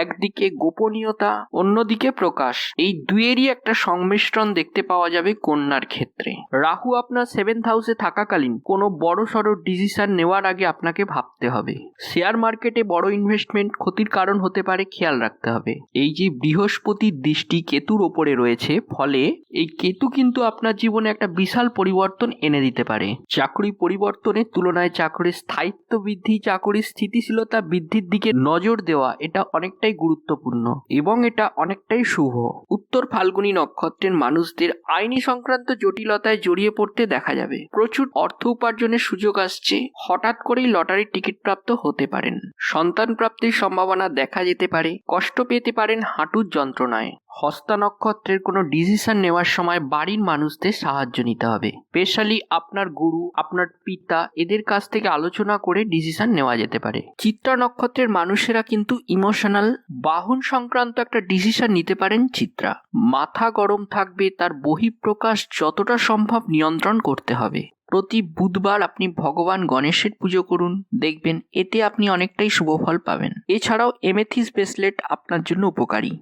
একদিকে গোপনীয়তা, অন্যদিকে প্রকাশ, এই দুয়েরই একটা সংমিশ্রণ দেখতে পাওয়া যাবে কন্যার ক্ষেত্রে। রাহু আপনার 7th হাউসে থাকাকালীন কোনো বড় সড়ো ডিসিশন নেওয়ার আগে আপনাকে ভাবতে হবে। শেয়ার মার্কেটে বড় ইনভেস্টমেন্ট ক্ষতির কারণ হতে পারে, খেয়াল রাখতে হবে। এই যে বৃহস্পতির দৃষ্টি কেতুর ওপরে রয়েছে, ফলে এই কেতু কিন্তু আপনার জীবনে একটা বিশাল পরিবর্তন এনে দিতে পারে। চাকরি পরিবর্তনের তুলনায় চাকরির স্থায়িত্ব বৃদ্ধি, চাকরির স্থিতিশীলতা বৃদ্ধির দিকে নজর দেওয়া, এটা অনেকটাই গুরুত্বপূর্ণ এবং এটা অনেকটাই শুভ। উত্তর ফাল্গুনী নক্ষত্রের মানুষদের আইনি সংক্রান্ত জটিলতায় জড়িয়ে পড়তে দেখা যাবে। প্রচুর অর্থ উপার্জনের সুযোগ আসছে, হঠাৎ করেই লটারির টিকিট প্রাপ্ত হতে পারেন। সন্তান প্রাপ্তির সম্ভাবনা দেখা যেতে পারে। কষ্ট পেতে পারেন হাঁটুর যন্ত্রণায়। হস্তা নক্ষত্রের কোনো ডিসিশন নেওয়ার সময় বাড়ির মানুষদের সাহায্য নিতে হবে। স্পেশালি আপনার গুরু, আপনার পিতা, এদের কাছ থেকে আলোচনা করে ডিসিশন নেওয়া যেতে পারে। চিত্রা নক্ষত্রের মানুষেরা কিন্তু ইমোশনাল, বাহন সংক্রান্ত একটা ডিসিশন নিতে পারেন। চিত্রা মাথা গরম থাকবে, তার বহিঃপ্রকাশ যতটা সম্ভব নিয়ন্ত্রণ করতে হবে। প্রতি বুধবার আপনি ভগবান গণেশের পুজো করুন, দেখবেন এতে আপনি অনেকটাই শুভ ফল পাবেন। এছাড়াও এমেথিস ব্রেসলেট আপনার জন্য উপকারী।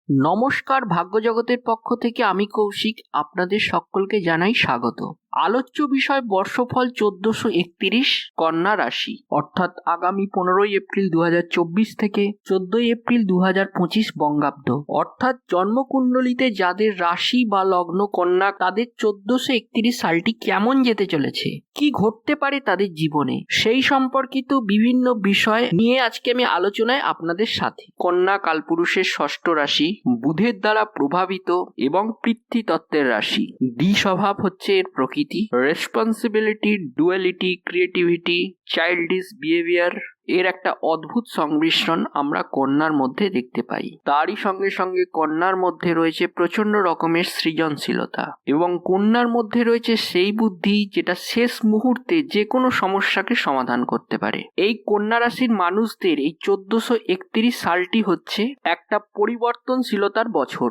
নমস্কার, ভাগ্যজগতের পক্ষ থেকে আমি কৌশিক আপনাদের সকলকে জানাই স্বাগত। আলোচ্য বিষয় বর্ষফল 1431 কন্যা রাশি, অর্থাৎ আগামী 15ই এপ্রিল 2024 থেকে 14ই এপ্রিল 2025 বঙ্গাব্দ। অর্থাৎ জন্মকুণ্ডলিতে যাদের রাশি বা লগ্ন কন্যা, তাদের 1431 সালটি কেমন যেতে চলেছে, কি ঘটতে পারে তাদের জীবনে, সেই সম্পর্কিত বিভিন্ন বিষয় নিয়ে আজকে আমি আলোচনায় আপনাদের সাথে। কন্যা কালপুরুষের ষষ্ঠ রাশি, বুধের দ্বারা প্রভাবিত এবং পৃথ্বীতত্ত্বের রাশি। দ্বিস্বভাব হচ্ছে এর প্রকৃতি। Responsibility, duality, creativity, childish behaviour, এর একটা অদ্ভুত সংমিশ্রণ আমরা কন্যার মধ্যে দেখতে পাই। তারই সঙ্গে সঙ্গে কন্যার মধ্যে রয়েছে প্রচন্ড রকমের সৃজনশীলতা এবং কন্যার মধ্যে রয়েছে সেই বুদ্ধি যেটা শেষ মুহূর্তে যে কোনো সমস্যাকে সমাধান করতে পারে। এই কন্যা রাশির মানুষদের এই 1431 সালটি হচ্ছে একটা পরিবর্তনশীলতার বছর,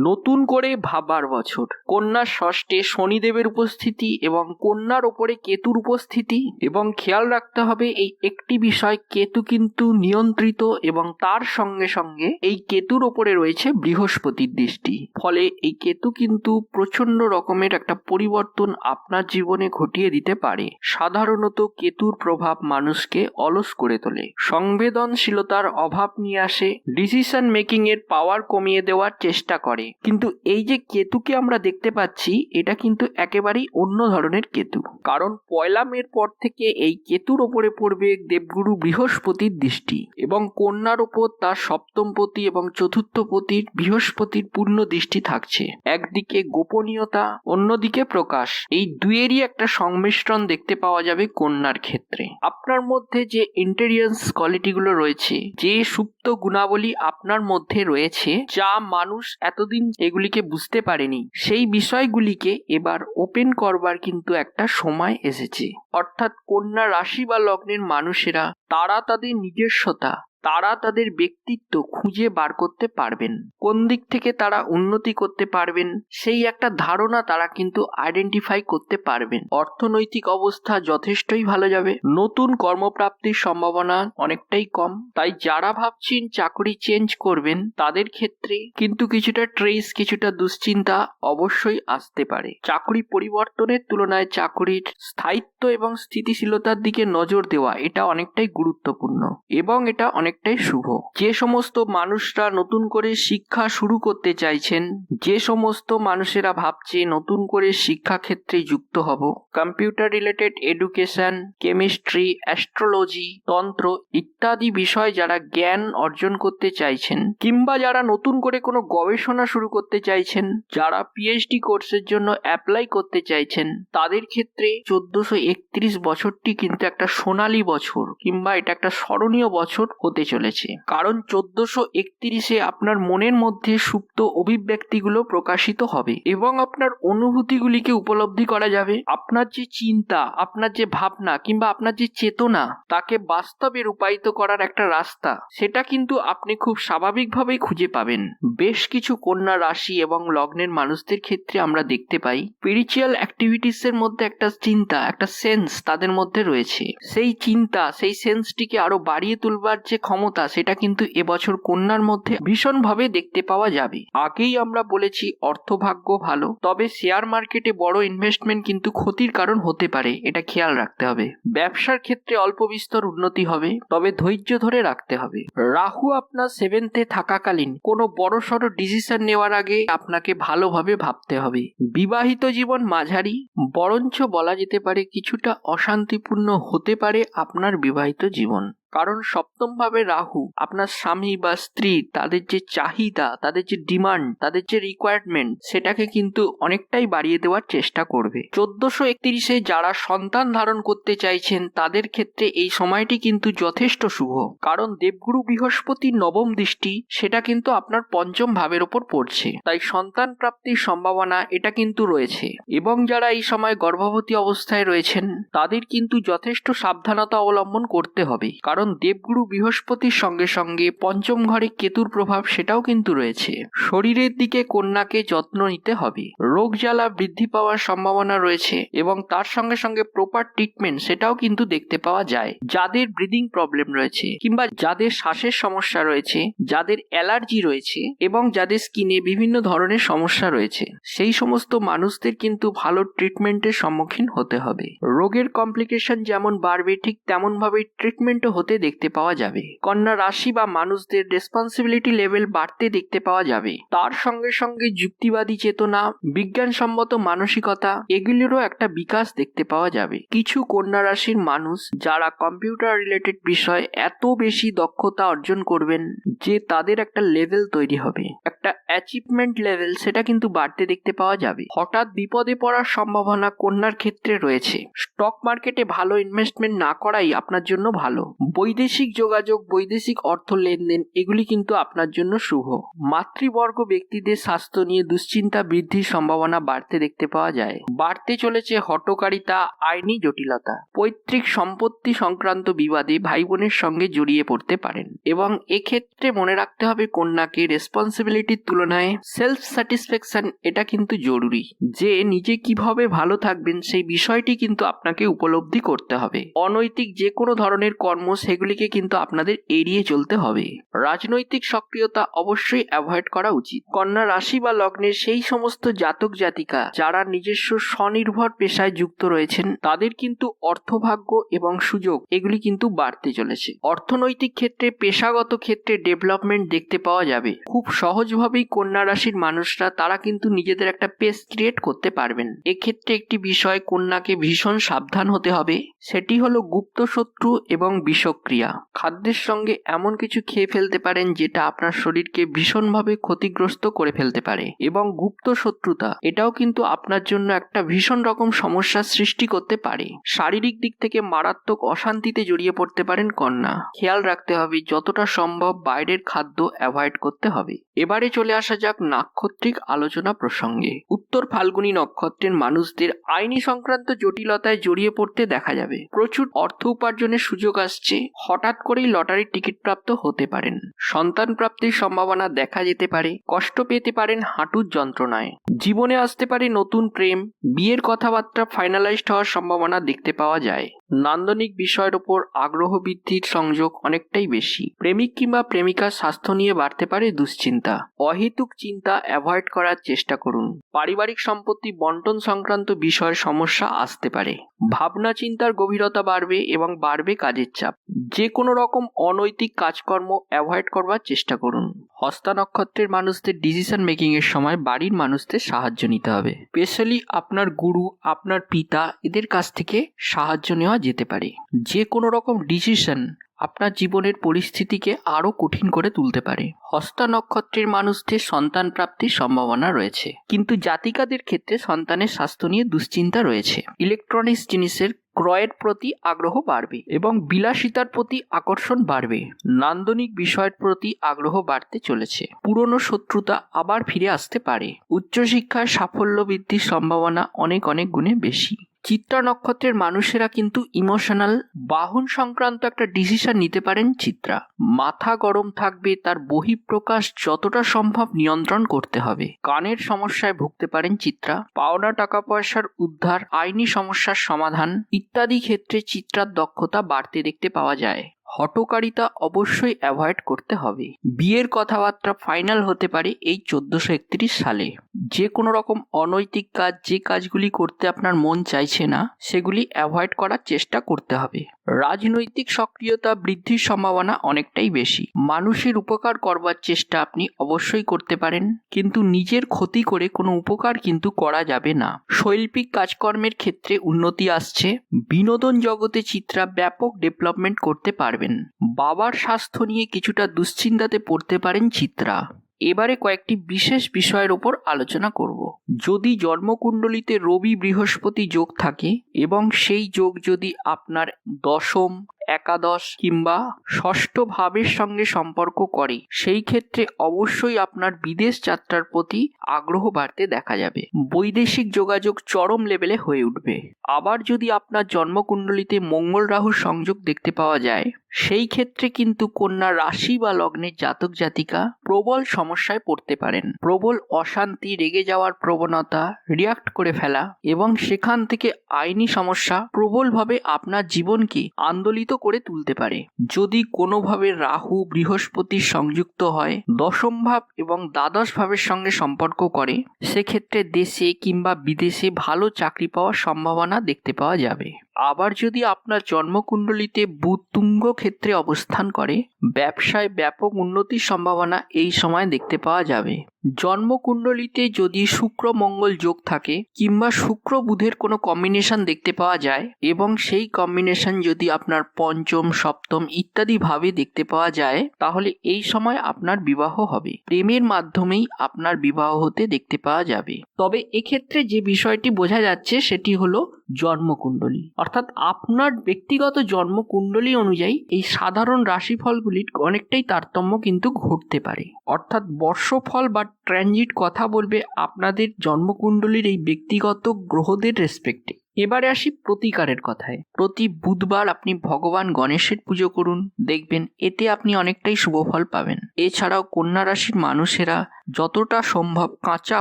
নতুন করে ভাবার বছর। কন্যার ষষ্ঠে শনিদেবের উপস্থিতি এবং কন্যার ওপরে কেতুর উপস্থিতি, এবং খেয়াল রাখতে হবে এই একটি বিষয়, কেতু কিন্তু নিয়ন্ত্রিত এবং তার সঙ্গে সঙ্গে এই কেতুর ওপরে রয়েছে বৃহস্পতির দৃষ্টি। ফলে এই কেতু কিন্তু প্রচন্ড রকমের একটা পরিবর্তন আপনার জীবনে ঘটিয়ে দিতে পারে। সাধারণত কেতুর প্রভাব মানুষকে অলস করে তোলে, সংবেদনশীলতার অভাব নিয়ে আসে, ডিসিশন মেকিং এর পাওয়ার কমিয়ে দেওয়ার চেষ্টা করে। কিন্তু এই যে কেতুকে আমরা দেখতে পাচ্ছি, এটা কিন্তু একেবারেই অন্য ধরনের কেতু, কারণ 1 মের পর থেকে এই কেতুর ওপরে পড়বে দেবগুরু বৃহস্পতির দৃষ্টি এবং কন্যার ওপর তার সপ্তম পতি এবং চতুর্থ পতির বৃহস্পতির পূর্ণ দৃষ্টি থাকছে। একদিকে গোপনীয়তা, অন্যদিকে প্রকাশ, এই দুয়েরই একটা সংমিশ্রণ দেখতে পাওয়া যাবে কন্যার ক্ষেত্রে। আপনার মধ্যে যে ইন্টেলিজেন্স কোয়ালিটিগুলো রয়েছে, যে সুপ্ত গুণাবলী আপনার মধ্যে রয়েছে, যা মানুষ এতদিন এগুলিকে বুঝতে পারেনি, সেই বিষয়গুলিকে এবার ওপেন করবার কিন্তু একটা সময় এসেছে। অর্থাৎ কন্যা রাশি বা লগ্নের মানুষেরা, তারা তাদের নিজস্বতা, তারা তাদের ব্যক্তিত্ব খুঁজে বার করতে পারবেন। কোন দিক থেকে তারা উন্নতি করতে পারবেন, সেই একটা ধারণা তারা কিন্তু আইডেন্টিফাই করতে পারবেন। অর্থনৈতিক অবস্থা যথেষ্টই ভালো যাবে। নতুন কর্মপ্রাপ্তির সম্ভাবনা অনেকটাই কম। তাই যারা ভাবছেন চাকরি চেঞ্জ করবেন, তাদের ক্ষেত্রে কিন্তু কিছুটা ট্রেস, কিছুটা দুশ্চিন্তা অবশ্যই আসতে পারে। চাকরি পরিবর্তনের তুলনায় চাকরির স্থায়িত্ব এবং স্থিতিশীলতার দিকে নজর দেওয়া, এটা অনেকটাই গুরুত্বপূর্ণ এবং এটা অনেকটাই শুভ। যে সমস্ত মানুষরা নতুন করে শিক্ষা শুরু করতে চাইছেন, যে সমস্ত মানুষেরা ভাবছে নতুন করে শিক্ষা ক্ষেত্রে যুক্ত হব, computer related education, chemistry, astrology, তন্ত্র ইত্যাদি বিষয় যারা জ্ঞান অর্জন করতে চাইছেন, কিংবা যারা নতুন করে কোনো গবেষণা শুরু করতে চাইছেন, যারা পিএইচডি কোর্সের জন্য অ্যাপ্লাই করতে চাইছেন, তাদের ক্ষেত্রে 1431 বছরটি কিন্তু একটা সোনালী বছর, কিংবা এটা একটা স্মরণীয় বছর হতে হতে চলেছে, কারণ 1431-এ আপনার মনের মধ্যে সুপ্ত অভিব্যক্তিগুলো প্রকাশিত হবে এবং আপনার অনুভূতিগুলিকে উপলব্ধি করা যাবে। আপনার যে চিন্তা, আপনার যে ভাবনা কিংবা আপনার যে চেতনা, তাকে বাস্তবে রূপায়িত করার একটা রাস্তা, সেটা কিন্তু আপনি খুব স্বাভাবিকভাবেই খুঁজে পাবেন। বেশ কিছু কন্যা রাশি এবং লগ্নের মানুষদের ক্ষেত্রে আমরা দেখতে পাই স্পিরিচুয়াল অ্যাক্টিভিটিস এর মধ্যে একটা চিন্তা, একটা সেন্স তাদের মধ্যে রয়েছে। সেই চিন্তা, সেই সেন্সটিকে আরো বাড়িয়ে তুলবার যে ক্ষমতা, সেটা কিন্তু এবছর কন্যার মধ্যে ভীষণভাবে দেখতে পাওয়া যাবে। আগেই আমরা বলেছি অর্থভাগ্য ভালো, তবে শেয়ার মার্কেটে বড় ইনভেস্টমেন্ট কিন্তু ক্ষতির কারণ হতে পারে, এটা খেয়াল রাখতে হবে। ব্যবসার ক্ষেত্রে অল্প বিস্তর উন্নতি হবে, তবে ধৈর্য ধরে রাখতে হবে। রাহু আপনার 7th-এ থাকাকালীন কোনো বড়সড় ডিসিশন নেওয়ার আগে আপনাকে ভালোভাবে ভাবতে হবে। বিবাহিত জীবন মাঝারি, বরঞ্চ বলা যেতে পারে কিছুটা অশান্তিপূর্ণ হতে পারে আপনার বিবাহিত জীবন, কারণ সপ্তম ভাবে রাহু আপনার স্বামী বা স্ত্রী, তাদের যে চাহিদা, তাদের যে ডিমান্ড, তাদের যে রিকোয়ারমেন্ট, সেটাকে কিন্তু অনেকটাই বাড়িয়ে দেওয়ার চেষ্টা করবে। 1431-এ যারা সন্তান ধারণ করতে চাইছেন তাদের ক্ষেত্রে এই সময়টি কিন্তু যথেষ্ট শুভ, কারণ দেবগুরু বৃহস্পতির নবম দৃষ্টি সেটা কিন্তু আপনার পঞ্চম ভাবের ওপর পড়ছে, তাই সন্তান প্রাপ্তির সম্ভাবনা এটা কিন্তু রয়েছে। এবং যারা এই সময় গর্ভবতী অবস্থায় রয়েছেন তাদের কিন্তু যথেষ্ট সাবধানতা অবলম্বন করতে হবে, কারণ দেবগুরু বৃহস্পতির সঙ্গে সঙ্গে পঞ্চম ঘরে কেতুর প্রভাব সেটাও কিন্তু রয়েছে। শরীরের দিকে কন্যাকে যত্ন নিতে হবে, রোগ জ্বালা বৃদ্ধি পাওয়ার সম্ভাবনা রয়েছে এবং তার সঙ্গে সঙ্গে প্রপার ট্রিটমেন্ট সেটাও কিন্তু দেখতে পাওয়া যায়। যাদের ব্রিদিং প্রবলেম রয়েছে কিংবা যাদের শ্বাসের সমস্যা রয়েছে, যাদের অ্যালার্জি রয়েছে এবং যাদের স্কিনে বিভিন্ন ধরনের সমস্যা রয়েছে, সেই সমস্ত মানুষদের কিন্তু ভালো ট্রিটমেন্টের সম্মুখীন হতে হবে। রোগের কমপ্লিকেশন যেমন বাড়বে, ঠিক তেমন ভাবে ট্রিটমেন্টও হতে দেখতে পাওয়া যাবে। কন্যা রাশি বা মানুষদের রেসপন্সিবিলিটি লেভেল বাড়তে দেখতে পাওয়া যাবে। তার সঙ্গে সঙ্গে যুক্তিবাদী চেতনা, বিজ্ঞানসম্মত মানসিকতা, এগুলিরও একটা বিকাশ দেখতে পাওয়া যাবে। কিছু কন্যা রাশির মানুষ যারা কম্পিউটার রিলেটেড বিষয় এত বেশি দক্ষতা অর্জন করবেন যে তাদের একটা লেভেল তৈরি হবে, একটা অ্যাচিভমেন্ট লেভেল সেটা কিন্তু বাড়তে দেখতে পাওয়া যাবে। হঠাৎ বিপদে পড়ার সম্ভাবনা কন্যার ক্ষেত্রে রয়েছে। স্টক মার্কেটে ভালো ইনভেস্টমেন্ট না করাই আপনার জন্য ভালো। বৈদেশিক যোগাযোগ, বৈদেশিক অর্থ লেনদেন এগুলি কিন্তু আপনার জন্য শুভ। মাতৃবর্গ ব্যক্তিদের স্বাস্থ্য নিয়ে দুশ্চিন্তা বৃদ্ধির সম্ভাবনা বাড়তে দেখতে পাওয়া যায়। বাড়তে চলেছে হঠকারিতা, আইনি জটিলতা, পৈতৃক সম্পত্তি সংক্রান্ত বিবাদে ভাই বোনের সঙ্গে জড়িয়ে পড়তে পারেন এবং এক্ষেত্রে মনে রাখতে হবে কন্যাকে রেসপন্সিবিলিটির তুলনায় সেলফ স্যাটিসফ্যাকশন এটা কিন্তু জরুরি, যে নিজে কিভাবে ভালো থাকবেন সেই বিষয়টি কিন্তু আপনাকে উপলব্ধি করতে হবে। অনৈতিক যে কোনো ধরনের কর্ম সেগুলিকে কিন্তু আপনাদের এড়িয়ে চলতে হবে। রাজনৈতিক সক্রিয়তা অবশ্যই অ্যাভয়েড করা উচিত। কন্যা রাশি বা লগ্নের সেই সমস্ত জাতক জাতিকা যারা নিজস্ব স্বনির্ভর পেশায় যুক্ত রয়েছেন তাদের কিন্তু অর্থভাগ্য এবং সুযোগ এগুলি কিন্তু বাড়তে চলেছে। অর্থনৈতিক ক্ষেত্রে, পেশাগত ক্ষেত্রে ডেভেলপমেন্ট দেখতে পাওয়া যাবে। খুব সহজভাবেই কন্যা রাশির মানুষরা তারা কিন্তু নিজেদের একটা পেস ক্রিয়েট করতে পারবেন। এক্ষেত্রে একটি বিষয় কন্যাকে ভীষণ সাবধান হতে হবে, সেটি হলো গুপ্ত শত্রু এবং বিষক্রিয়া। খাদ্যের সঙ্গে এমন কিছু খেয়ে ফেলতে পারেন যেটা আপনার শরীরকে ভীষণভাবে ক্ষতিগ্রস্ত করে ফেলতে পারে এবং গুপ্ত শত্রুতা এটাও কিন্তু আপনার জন্য একটা ভীষণ রকম সমস্যার সৃষ্টি করতে পারে। শারীরিক দিক থেকে মারাত্মক অশান্তিতে জড়িয়ে পড়তে পারেন কন্যা। খেয়াল রাখতে হবে যতটা সম্ভব বাইরের খাদ্য অ্যাভয়েড করতে হবে। এবারে চলে আসা যাক নাক্ষত্রিক আলোচনা প্রসঙ্গে। উত্তর ফাল্গুনী নক্ষত্রের মানুষদের আইনি সংক্রান্ত জটিলতায় জড়িয়ে পড়তে দেখা যাবে। প্রচুর অর্থ উপার্জনের সুযোগ আসছে, হঠাৎ করেই লটারির টিকিট প্রাপ্ত হতে পারেন। সন্তান প্রাপ্তির সম্ভাবনা দেখা যেতে পারে। কষ্ট পেতে পারেন হাঁটুর যন্ত্রণায়। জীবনে আসতে পারে নতুন প্রেম, বিয়ের কথাবার্তা ফাইনালাইজড হওয়ার সম্ভাবনা দেখতে পাওয়া যায়। নান্দনিক বিষয়ের উপর আগ্রহ বৃদ্ধির সংযোগ অনেকটাই বেশি। প্রেমিক কিংবা প্রেমিকার স্বাস্থ্য নিয়ে বাড়তে পারে দুশ্চিন্তা। অহেতুক চিন্তা অ্যাভয়েড করার চেষ্টা করুন। পারিবারিক সম্পত্তি বন্টন সংক্রান্ত বিষয়ের সমস্যা আসতে পারে। ভাবনা চিন্তার গভীরতা বাড়বে এবং বাড়বে কাজের চাপ। যে কোনো রকম অনৈতিক কাজকর্ম অ্যাভয়েড করবার চেষ্টা করুন। হস্তা নক্ষত্রের মানুষদের ডিসিশন মেকিং এর সময় বাড়ির মানুষদের সাহায্য নিতে হবে। স্পেশালি আপনার গুরু, আপনার পিতা, এদের কাছ থেকে সাহায্য নেওয়া যেতে পারে। যে কোনো রকম ডিসিশন আপনার জীবনের পরিস্থিতিকে আরও কঠিন করে তুলতে পারে। হস্তা নক্ষত্রের মানুষদের সন্তান প্রাপ্তির সম্ভাবনা রয়েছে, কিন্তু জাতিকাদের ক্ষেত্রে সন্তানের স্বাস্থ্য নিয়ে দুশ্চিন্তা রয়েছে। ইলেকট্রনিক্স জিনিসের ক্রয়ের প্রতি আগ্রহ বাড়বে এবং বিলাসিতার প্রতি আকর্ষণ বাড়বে। নান্দনিক বিষয়ের প্রতি আগ্রহ বাড়তে চলেছে। পুরনো শত্রুতা আবার ফিরে আসতে পারে। উচ্চশিক্ষায় সাফল্য বৃদ্ধির সম্ভাবনা অনেক গুণে বেশি। চিত্রা নক্ষত্রের মানুষেরা কিন্তু ইমোশনাল, বাহন সংক্রান্ত একটা ডিসিশন নিতে পারেন। চিত্রা মাথা গরম থাকবে, তার বহিঃপ্রকাশ যতটা সম্ভব নিয়ন্ত্রণ করতে হবে। কানের সমস্যায় ভুগতে পারেন চিত্রা। পাওনা টাকা পয়সার উদ্ধার, আইনি সমস্যার সমাধান ইত্যাদি ক্ষেত্রে চিত্রার দক্ষতা বাড়তে দেখতে পাওয়া যায়। হঠকারিতা অবশ্যই অ্যাভয়েড করতে হবে। বিয়ের কথাবার্তা ফাইনাল হতে পারে এই 1431 সালে। যে কোনো রকম অনৈতিক কাজ, যে কাজগুলি করতে আপনার মন চাইছে না, সেগুলি অ্যাভয়েড করার চেষ্টা করতে হবে। রাজনৈতিক সক্রিয়তা বৃদ্ধির সম্ভাবনা অনেকটাই বেশি। মানুষের উপকার করবার চেষ্টা আপনি অবশ্যই করতে পারেন, কিন্তু নিজের ক্ষতি করে কোনো উপকার কিন্তু করা যাবে না। শৈল্পিক কাজকর্মের ক্ষেত্রে উন্নতি আসছে। বিনোদন জগতে চিত্রা ব্যাপক ডেভেলপমেন্ট করতে পারবেন। বাবার স্বাস্থ্য নিয়ে কিছুটা দুশ্চিন্তাতে পড়তে পারেন চিত্রা। এবারে কয়েকটি বিশেষ বিষয়ের ওপর আলোচনা করব। যদি জন্মকুণ্ডলিতে রবি বৃহস্পতি যোগ থাকে এবং সেই যোগ যদি আপনার দশম, একাদশ কিংবা ষষ্ঠ ভাবের সঙ্গে সম্পর্ক করে, সেই ক্ষেত্রে অবশ্যই আপনার বিদেশ যাত্রার প্রতি আগ্রহ বাড়তে দেখা যাবে। বৈদেশিক যোগাযোগ চরম লেভেলে হয়ে উঠবে। আবার যদি আপনার জন্মকুণ্ডলিতে মঙ্গল রাহুর সংযোগ দেখতে পাওয়া যায়, সেই ক্ষেত্রে কিন্তু কন্যা রাশি বা লগ্নের জাতক জাতিকা প্রবল সমস্যায় পড়তে পারেন। প্রবল অশান্তি, রেগে যাওয়ার প্রবণতা, রিয়াক্ট করে ফেলা এবং সেখান থেকে আইনি সমস্যা প্রবলভাবে আপনার জীবনকে আন্দোলিত করে তুলতে পারে। যদি কোনোভাবে রাহু বৃহস্পতির সংযুক্ত হয়, দশম ভাব এবং দ্বাদশ ভাবের সঙ্গে সম্পর্ক করে, সেক্ষেত্রে দেশে কিংবা বিদেশে ভালো চাকরি পাওয়ার সম্ভাবনা দেখতে পাওয়া যাবে। আবার যদি আপনার জন্মকুণ্ডলিতে বুধ তুঙ্গ ক্ষেত্রে অবস্থান করে, ব্যবসায় ব্যাপক উন্নতির সম্ভাবনা এই সময় দেখতে পাওয়া যাবে। জন্মকুণ্ডলিতে যদি শুক্র মঙ্গল যোগ থাকে কিংবা শুক্র বুধের কোনো কম্বিনেশন দেখতে পাওয়া যায় এবং সেই কম্বিনেশন যদি আপনার পঞ্চম, সপ্তম ইত্যাদি ভাবে দেখতে পাওয়া যায়, তাহলে এই সময় আপনার বিবাহ হবে। প্রেমের মাধ্যমেই আপনার বিবাহ হতে দেখতে পাওয়া যাবে। তবে এক্ষেত্রে যে বিষয়টি বোঝা যাচ্ছে সেটি হলো জন্মকুণ্ডলী, অর্থাৎ আপনার ব্যক্তিগত জন্মকুণ্ডলী অনুযায়ী এই সাধারণ রাশিফলগুলির অনেকটাই তারতম্য কিন্তু ঘটতে পারে। অর্থাৎ বর্ষফল বা ট্রানজিট কথা বলবে আপনাদের জন্মকুণ্ডলীর এই ব্যক্তিগত গ্রহদের রেসপেক্টে। এবারে আসি প্রতিকারের কথায়। প্রতি বুধবার আপনি ভগবান গণেশের পুজো করুন, দেখবেন এতে আপনি অনেকটাই শুভ ফল পাবেন। এছাড়াও কন্যা রাশির মানুষেরা যতটা সম্ভব কাঁচা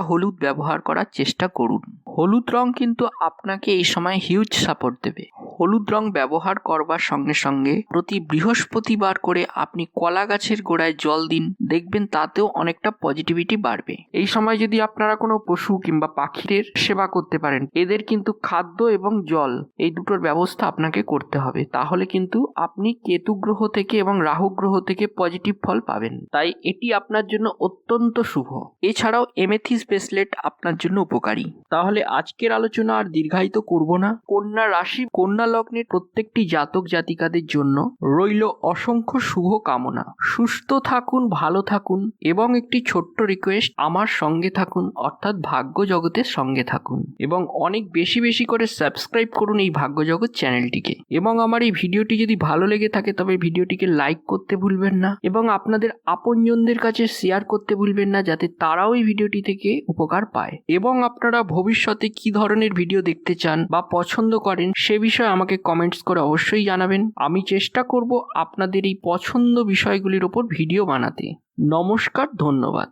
হলুদ ব্যবহার করার চেষ্টা করুন। হলুদ রং কিন্তু আপনাকে এই সময় হিউজ সাপোর্ট দেবে। হলুদ রং ব্যবহার করবার সঙ্গে সঙ্গে প্রতি বৃহস্পতিবার করে আপনি কলা গাছের গোড়ায় জল দিন, দেখবেন তাতেও অনেকটা পজিটিভিটি বাড়বে। এই সময় যদি আপনারা কোনো পশু কিংবা পাখিদের সেবা করতে পারেন, এদের কিন্তু খাদ্য এবং জল এই দুটোর ব্যবস্থা আপনাকে করতে হবে। তাহলে কিন্তু আপনি কেতু গ্রহ থেকে এবং রাহু গ্রহ থেকে পজিটিভ ফল পাবেন। তাই এটি আপনার জন্য অত্যন্ত শুভ। এছাড়াও এমেথিস ব্রেসলেট আপনার জন্য উপকারী। তাহলে আজকের আলোচনা আর দীর্ঘায়িত করব না। কন্যা রাশি, কন্যা লগ্নের প্রত্যেকটি জাতক জাতিকাদের জন্য রইল অসংখ্য শুভ কামনা। সুস্থ থাকুন, ভালো থাকুন এবং একটি ছোট্ট রিকোয়েস্ট, আমার সঙ্গে থাকুন, অর্থাৎ ভাগ্য জগতের সঙ্গে থাকুন এবং অনেক বেশি বেশি করে সাবস্ক্রাইব করুন এই ভাগ্য জগৎ চ্যানেলটিকে। এবং আমার এই ভিডিওটি যদি ভালো লেগে থাকে তবে ভিডিওটিকে লাইক করতে ভুলবেন না এবং আপনাদের আপনজনদের কাছে শেয়ার করতে ভুলবেন না, যাতে তারাও এই ভিডিওটি থেকে উপকার পায়। এবং আপনারা ভবিষ্যতে কি ধরনের ভিডিও দেখতে চান বা পছন্দ করেন সে বিষয়ে আমাকে কমেন্টস করে অবশ্যই জানাবেন। আমি চেষ্টা করব আপনাদের এই পছন্দ বিষয়গুলির ওপর ভিডিও বানাতে। নমস্কার, ধন্যবাদ।